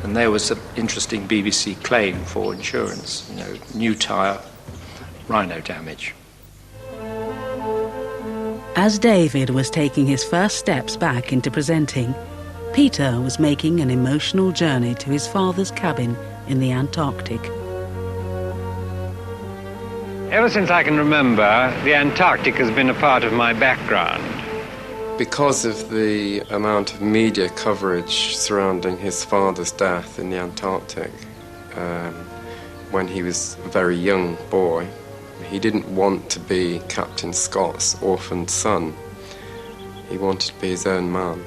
And there was an interesting BBC claim for insurance, new tyre, rhino damage. As David was taking his first steps back into presenting, Peter was making an emotional journey to his father's cabin in the Antarctic. Ever since I can remember, the Antarctic has been a part of my background. Because of the amount of media coverage surrounding his father's death in the Antarctic, when he was a very young boy, he didn't want to be Captain Scott's orphaned son. He wanted to be his own man.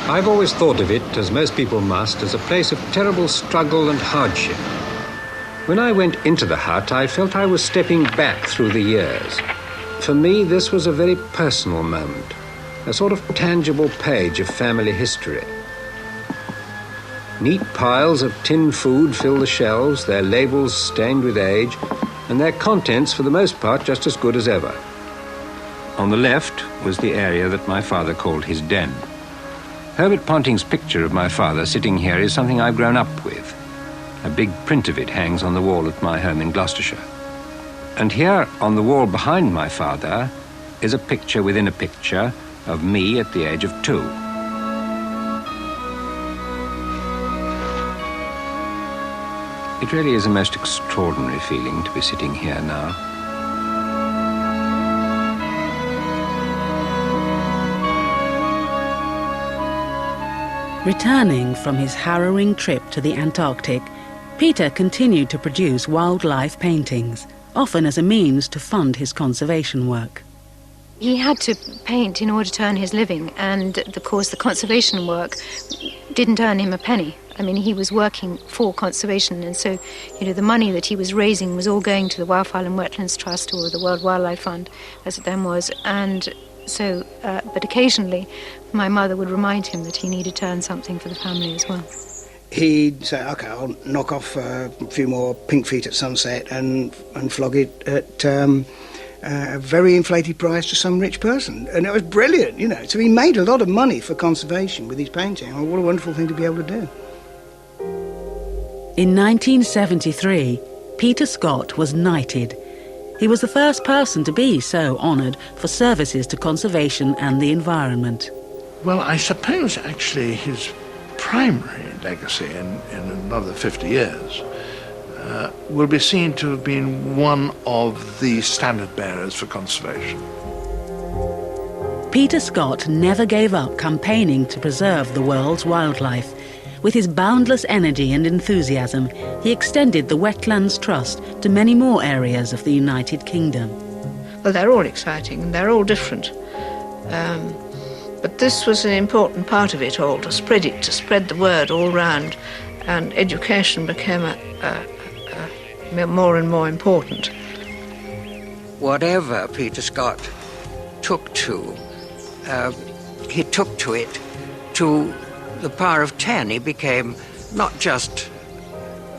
I've always thought of it, as most people must, as a place of terrible struggle and hardship. When I went into the hut, I felt I was stepping back through the years. For me, this was a very personal moment, a sort of tangible page of family history. Neat piles of tin food fill the shelves, their labels stained with age, and their contents, for the most part, just as good as ever. On the left was the area that my father called his den. Herbert Ponting's picture of my father sitting here is something I've grown up with. A big print of it hangs on the wall at my home in Gloucestershire. And here, on the wall behind my father, is a picture within a picture of me at the age of 2. It really is a most extraordinary feeling to be sitting here now. Returning from his harrowing trip to the Antarctic, Peter continued to produce wildlife paintings, often as a means to fund his conservation work. He had to paint in order to earn his living, and of course the conservation work didn't earn him a penny. I mean, he was working for conservation, and so, the money that he was raising was all going to the Wildfowl and Wetlands Trust, or the World Wildlife Fund, as it then was, and so, but occasionally my mother would remind him that he needed to earn something for the family as well. He'd say, OK, I'll knock off a few more pink feet at sunset and flog it at a very inflated price to some rich person. And it was brilliant, So he made a lot of money for conservation with his painting. Oh, what a wonderful thing to be able to do. In 1973, Peter Scott was knighted. He was the first person to be so honoured for services to conservation and the environment. Well, I suppose actually his primary legacy in another 50 years will be seen to have been one of the standard bearers for conservation. Peter Scott never gave up campaigning to preserve the world's wildlife. With his boundless energy and enthusiasm, he extended the Wetlands Trust to many more areas of the United Kingdom. Well, they're all exciting and they're all different. But this was an important part of it all, to spread the word all round, and education became more and more important. Whatever Peter Scott took to, he took to it to the power of 10. He became not just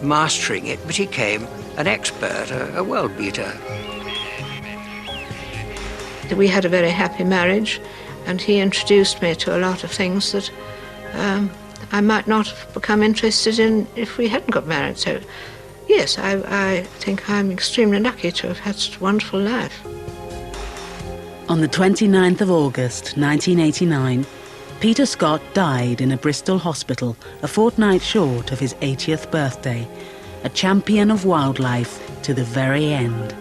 mastering it, but he became an expert, a world beater. We had a very happy marriage, and he introduced me to a lot of things that I might not have become interested in if we hadn't got married. So, yes, I think I'm extremely lucky to have had such a wonderful life. On the 29th of August, 1989, Peter Scott died in a Bristol hospital a fortnight short of his 80th birthday, a champion of wildlife to the very end.